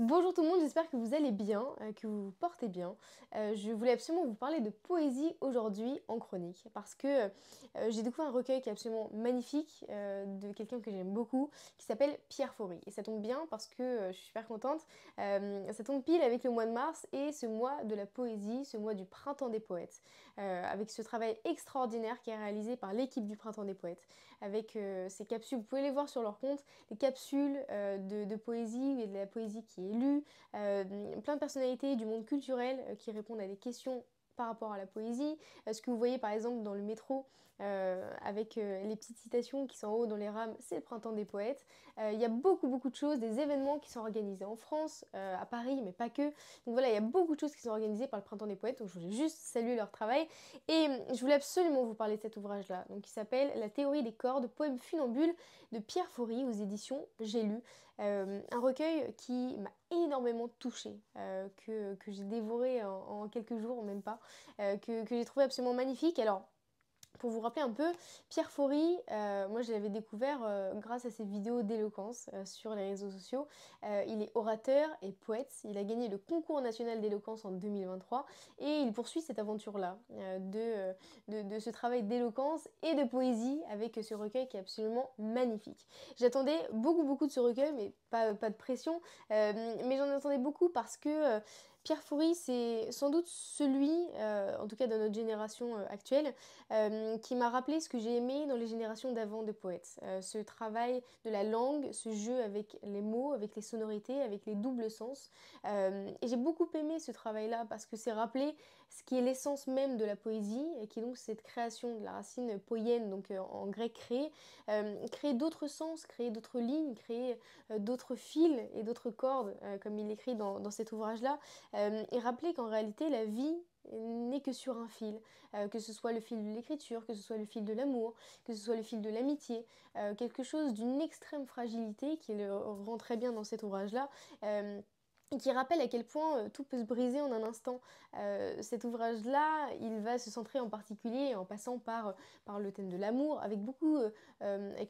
Bonjour tout le monde, j'espère que vous allez bien, que vous vous portez bien. Je voulais absolument vous parler de poésie aujourd'hui en chronique parce que j'ai découvert un recueil qui est absolument magnifique de quelqu'un que j'aime beaucoup qui s'appelle Pierre Faury. Et ça tombe bien parce que je suis super contente. Ça tombe pile avec le mois de mars et ce mois de la poésie, ce mois du printemps des poètes. Avec ce travail extraordinaire qui est réalisé par l'équipe du printemps des poètes. Avec ces capsules, vous pouvez les voir sur leur compte, les capsules de poésie et de la poésie qui est lue, plein de personnalités du monde culturel qui répondent à des questions par rapport à la poésie. Ce que vous voyez par exemple dans le métro avec les petites citations qui sont en haut dans les rames, c'est le printemps des poètes. Il y a beaucoup de choses, des événements qui sont organisés en France, à Paris, mais pas que. Donc voilà, il y a beaucoup de choses qui sont organisées par le printemps des poètes, donc je voulais juste saluer leur travail. Et je voulais absolument vous parler de cet ouvrage-là, donc qui s'appelle La théorie des cordes, poème funambule de Pierre Faury aux éditions J'ai lu. Un recueil qui m'a énormément touchée, que j'ai dévoré en quelques jours, même pas, que j'ai trouvé absolument magnifique. Alors, pour vous rappeler un peu, Pierre Faury, moi je l'avais découvert grâce à ses vidéos d'éloquence sur les réseaux sociaux. Il est orateur et poète, il a gagné le concours national d'éloquence en 2023 et il poursuit cette aventure-là de ce travail d'éloquence et de poésie avec ce recueil qui est absolument magnifique. J'attendais beaucoup de ce recueil, mais pas de pression, mais j'en attendais beaucoup parce que Pierre Faury, c'est sans doute celui, en tout cas de notre génération actuelle, qui m'a rappelé ce que j'ai aimé dans les générations d'avant de poètes. Ce travail de la langue, ce jeu avec les mots, avec les sonorités, avec les doubles sens. Et j'ai beaucoup aimé ce travail-là parce que c'est rappelé ce qui est l'essence même de la poésie, et qui est donc cette création de la racine poienne, donc en grec créer, créer d'autres sens, créer d'autres lignes, créer d'autres fils et d'autres cordes, comme il l'écrit dans cet ouvrage-là, et rappeler qu'en réalité la vie n'est que sur un fil, que ce soit le fil de l'écriture, que ce soit le fil de l'amour, que ce soit le fil de l'amitié, quelque chose d'une extrême fragilité qui le rend très bien dans cet ouvrage-là. Et qui rappelle à quel point tout peut se briser en un instant. Cet ouvrage-là, il va se centrer en particulier en passant par le thème de l'amour, avec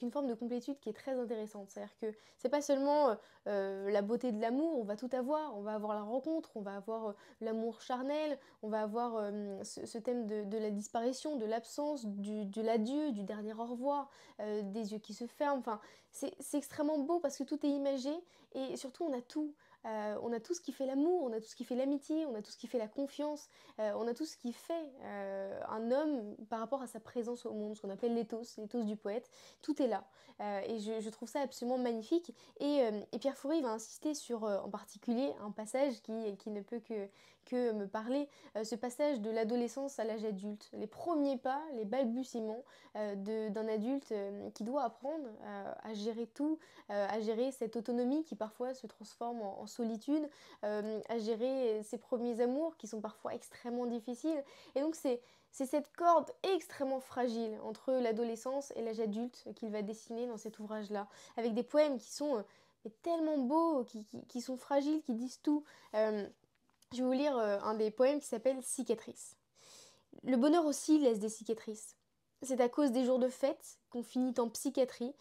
une forme de complétude qui est très intéressante. C'est-à-dire que c'est pas seulement la beauté de l'amour, on va tout avoir. On va avoir la rencontre, on va avoir l'amour charnel, on va avoir ce thème de la disparition, de l'absence, de l'adieu, du dernier au revoir, des yeux qui se ferment. Enfin, c'est extrêmement beau parce que tout est imagé et surtout on a tout. On a tout ce qui fait l'amour, on a tout ce qui fait l'amitié, on a tout ce qui fait la confiance, on a tout ce qui fait un homme par rapport à sa présence au monde, ce qu'on appelle l'éthos du poète. Tout est là. Et je trouve ça absolument magnifique. Et Pierre Faury va insister sur en particulier un passage qui ne peut que me parler, ce passage de l'adolescence à l'âge adulte, les premiers pas, les balbutiements d'un adulte qui doit apprendre à gérer tout, à gérer cette autonomie qui parfois se transforme en solitude, à gérer ses premiers amours qui sont parfois extrêmement difficiles. Et donc c'est cette corde extrêmement fragile entre l'adolescence et l'âge adulte qu'il va dessiner dans cet ouvrage-là, avec des poèmes qui sont mais tellement beaux, qui sont fragiles, qui disent tout. Je vais vous lire un des poèmes qui s'appelle Cicatrice. Le bonheur aussi laisse des cicatrices. C'est à cause des jours de fête qu'on finit en psychiatrie,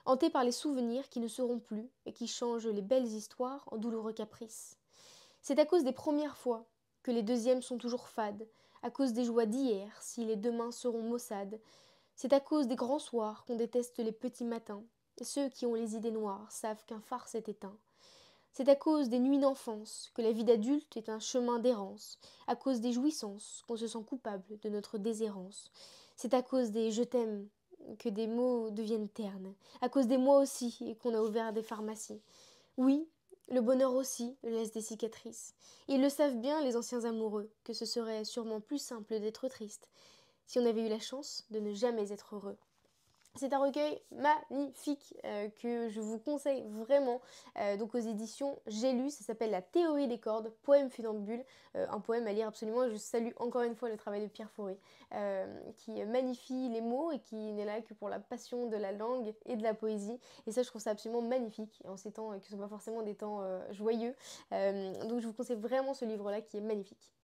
hanté par les souvenirs qui ne seront plus et qui changent les belles histoires en douloureux caprices. C'est à cause des premières fois que les deuxièmes sont toujours fades, à cause des joies d'hier si les demain seront maussades. C'est à cause des grands soirs qu'on déteste les petits matins, et ceux qui ont les idées noires savent qu'un phare s'est éteint. C'est à cause des nuits d'enfance que la vie d'adulte est un chemin d'errance, à cause des jouissances qu'on se sent coupable de notre déshérence. C'est à cause des je t'aime que des mots deviennent ternes, à cause des moi aussi et qu'on a ouvert des pharmacies. Oui, le bonheur aussi laisse des cicatrices. Ils le savent bien, les anciens amoureux, que ce serait sûrement plus simple d'être triste si on avait eu la chance de ne jamais être heureux. C'est un recueil magnifique que je vous conseille vraiment. Donc aux éditions J'ai lu, ça s'appelle La théorie des cordes, poème funambule, un poème à lire absolument. Je salue encore une fois le travail de Pierre Faury, qui magnifie les mots et qui n'est là que pour la passion de la langue et de la poésie. Et ça, je trouve ça absolument magnifique en ces temps qui ne sont pas forcément des temps joyeux. Donc je vous conseille vraiment ce livre-là qui est magnifique.